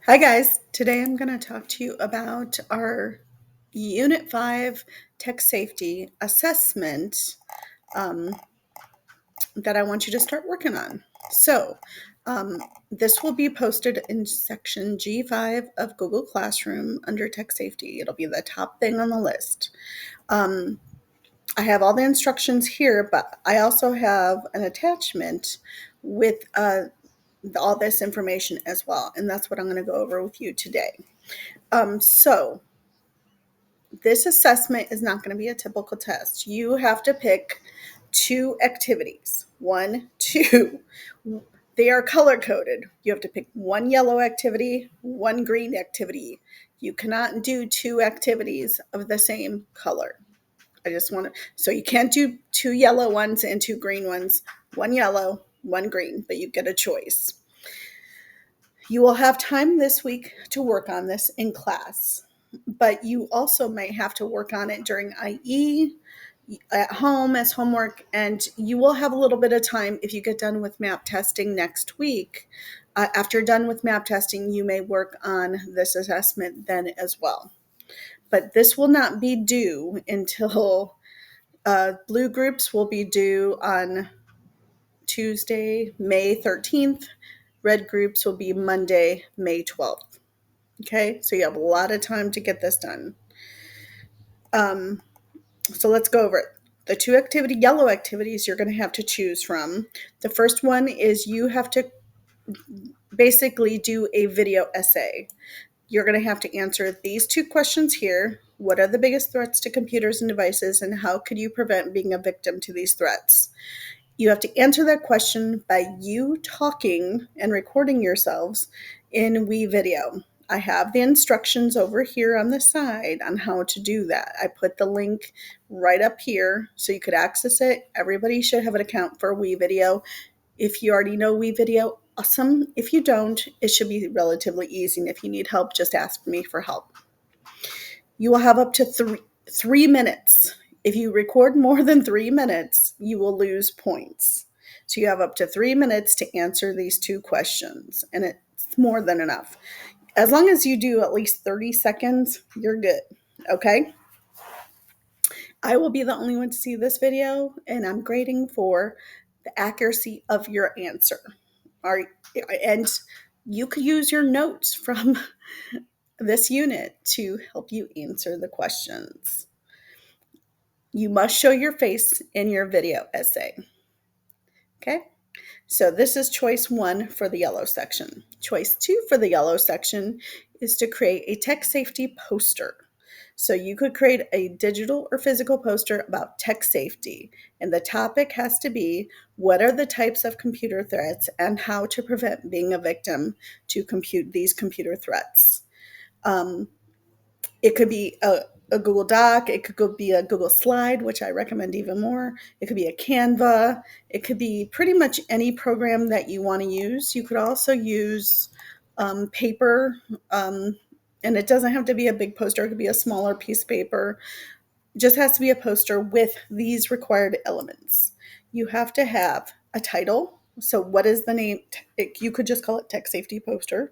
Hi guys, today I'm going to talk to you about our Unit 5 Tech Safety Assessment um, that I want you to start working on. So, this will be posted in section G5 of Google Classroom under Tech Safety. It'll be the top thing on the list. I have all the instructions here, but I also have an attachment with all this information as well, and that's what I'm going to go over with you today. So this assessment is not going to be a typical test. You have to pick two activities. One, two. They are color coded. You have to pick one yellow activity, one green activity. You cannot do two activities of the same color. I just want to, so you can't do two yellow ones and two green ones, one yellow, one green, but you get a choice. You will have time this week to work on this in class, but you also may have to work on it during IE, at home as homework, and you will have a little bit of time if you get done with map testing next week. After you're done with map testing, you may work on this assessment then as well. But this will not be due until blue groups will be due on Tuesday, May 13th. Red groups will be Monday, May 12th. Okay, so you have a lot of time to get this done. So let's go over it. The two yellow activities you're going to have to choose from. The first one is you have to basically do a video essay. You're going to have to answer these two questions here. What are the biggest threats to computers and devices, and how could you prevent being a victim to these threats? You have to answer that question by you talking and recording yourselves in WeVideo. I have the instructions over here on the side on how to do that. I put the link right up here so you could access it. Everybody should have an account for WeVideo. If you already know WeVideo, awesome. If you don't, it should be relatively easy. And if you need help, just ask me for help. You will have up to three minutes. If you record more than 3 minutes, you will lose points. So you have up to 3 minutes to answer these two questions, and it's more than enough. As long as you do at least 30 seconds, you're good. Okay? I will be the only one to see this video, and I'm grading for the accuracy of your answer. All right, and you could use your notes from this unit to help you answer the questions. You must show your face in your video essay. Okay? So this is choice 1 for the yellow section. Choice 2 for the yellow section is to create a tech safety poster. So you could create a digital or physical poster about tech safety, and the topic has to be what are the types of computer threats and how to prevent being a victim to these computer threats. It could be a Google Doc. It could be a Google Slide, which I recommend even more. It could be a Canva. It could be pretty much any program that you want to use. You could also use paper, and it doesn't have to be a big poster. It could be a smaller piece of paper. It just has to be a poster with these required elements. You have to have a title. So what is the name? You could just call it tech safety poster.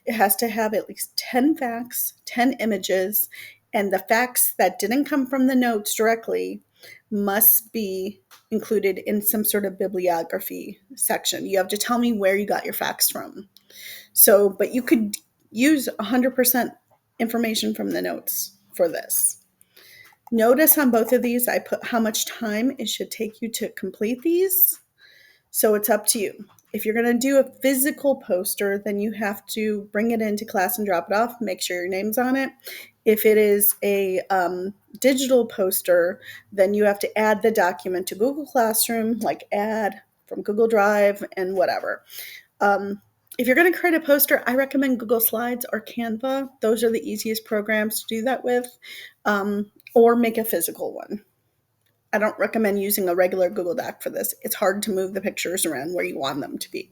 It has to have at least 10 facts, 10 images, and the facts that didn't come from the notes directly must be included in some sort of bibliography section. You have to tell me where you got your facts from. So, but you could use 100% information from the notes for this. Notice on both of these, I put how much time it should take you to complete these. So it's up to you. If you're going to do a physical poster, then you have to bring it into class and drop it off. Make sure your name's on it. If it is a digital poster, then you have to add the document to Google Classroom, like add from Google Drive and whatever. If you're going to create a poster, I recommend Google Slides or Canva. Those are the easiest programs to do that with, or make a physical one. I don't recommend using a regular Google Doc for this. It's hard to move the pictures around where you want them to be.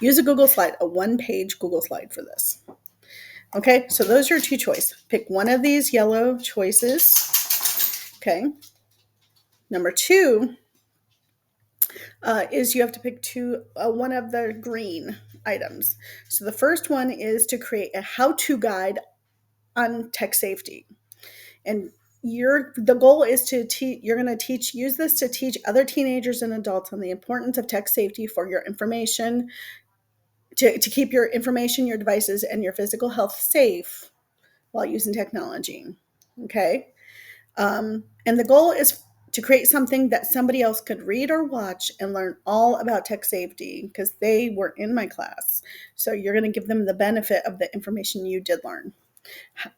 Use a Google Slide, a one-page Google Slide for this. Okay, so those are your two choices. Pick one of these yellow choices. Okay. Number 2, is you have to pick one of the green items. So the first one is to create a how-to guide on tech safety. And the goal is to you're going to use this to teach other teenagers and adults on the importance of tech safety for your information, to keep your information, your devices, and your physical health safe while using technology. Okay. And the goal is to create something that somebody else could read or watch and learn all about tech safety, because they were in my class. So you're going to give them the benefit of the information you did learn.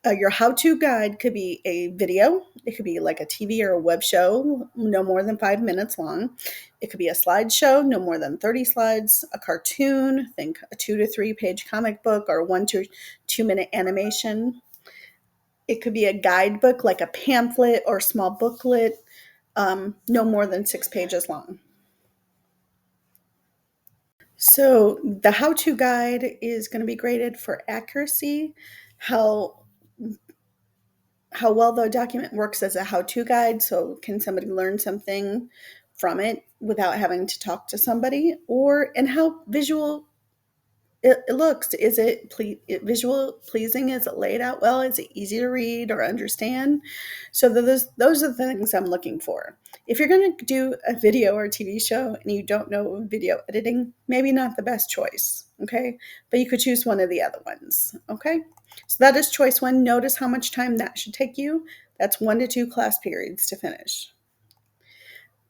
Your how-to guide could be a video. It could be like a TV or a web show, no more than 5 minutes long. It could be a slideshow, no more than 30 slides, a cartoon, think a 2 to 3 page comic book, or 1 to 2 minute animation. It could be a guidebook, like a pamphlet or small booklet, no more than 6 pages long. So the how-to guide is going to be graded for accuracy, how well the document works as a how-to guide. So can somebody learn something from it without having to talk to somebody, and how visual it looks. Is it visual pleasing? Is it laid out well? Is it easy to read or understand? So those are the things I'm looking for. If you're going to do a video or a TV show and you don't know video editing, maybe not the best choice, okay? But you could choose one of the other ones, okay? So that is choice one. Notice how much time that should take you. That's 1 to 2 class periods to finish.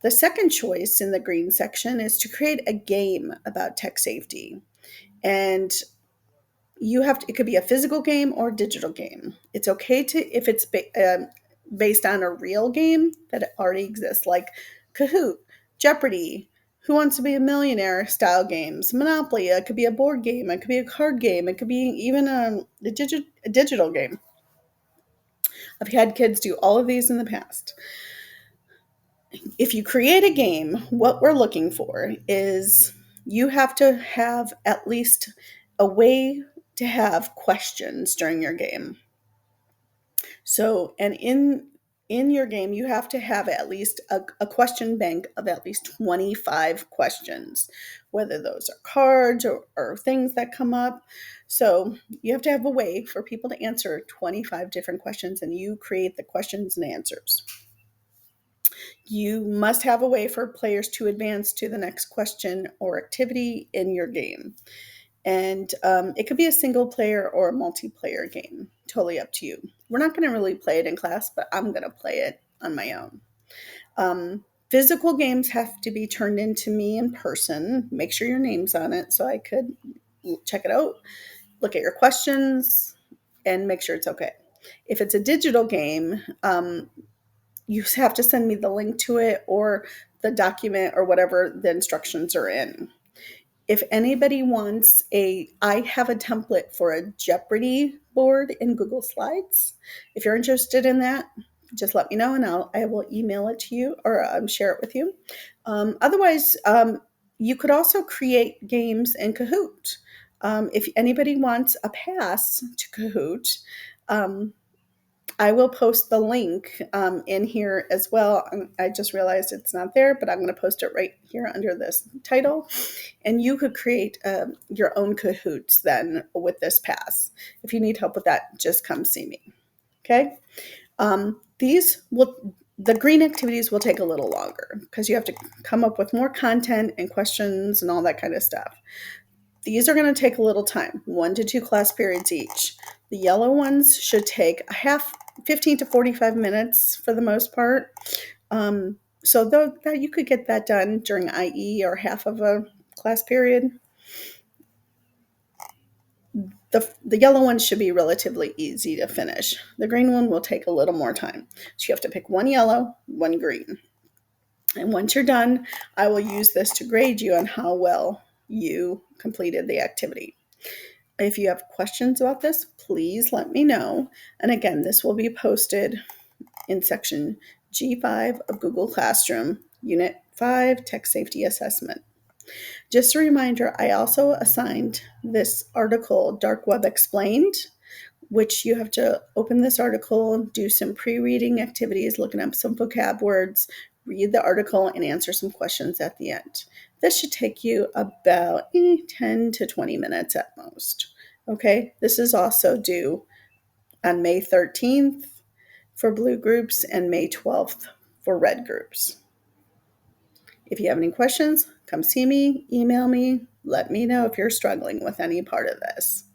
The second choice in the green section is to create a game about tech safety. And it could be a physical game or digital game. It's okay if it's based on a real game that already exists, like Kahoot, Jeopardy, Who Wants to Be a Millionaire style games, Monopoly. It could be a board game. It could be a card game. It could be even a digital game. I've had kids do all of these in the past. If you create a game, what we're looking for is you have to have at least a way to have questions during your game. So, and in your game, you have to have at least a question bank of at least 25 questions, whether those are cards or things that come up. So you have to have a way for people to answer 25 different questions, and you create the questions and answers. You must have a way for players to advance to the next question or activity in your game. And it could be a single player or a multiplayer game, totally up to you. We're not going to really play it in class, but I'm going to play it on my own. Physical games have to be turned into me in person. Make sure your name's on it so I could check it out, look at your questions, and make sure it's okay. If it's a digital game, you have to send me the link to it or the document or whatever the instructions are in. If anybody wants I have a template for a Jeopardy board in Google Slides. If you're interested in that, just let me know and I will email it to you or share it with you. Otherwise, you could also create games in Kahoot. If anybody wants a pass to Kahoot, I will post the link in here as well. I just realized it's not there, but I'm going to post it right here under this title. And you could create your own Kahoots then with this pass. If you need help with that, just come see me. Okay? The green activities will take a little longer because you have to come up with more content and questions and all that kind of stuff. These are going to take a little time, 1 to 2 class periods each. The yellow ones should take 15 to 45 minutes for the most part. So that you could get that done during IE or half of a class period. The yellow one should be relatively easy to finish. The green one will take a little more time. So you have to pick one yellow, one green. And once you're done, I will use this to grade you on how well you completed the activity. If you have questions about this, please let me know. And again, this will be posted in section G5 of Google Classroom, Unit 5, Tech Safety Assessment. Just a reminder, I also assigned this article, Dark Web Explained, which you have to open this article, do some pre-reading activities, looking up some vocab words, read the article, and answer some questions at the end. This should take you about 10 to 20 minutes at most. Okay, this is also due on May 13th for blue groups and May 12th for red groups. If you have any questions, come see me, email me, let me know if you're struggling with any part of this.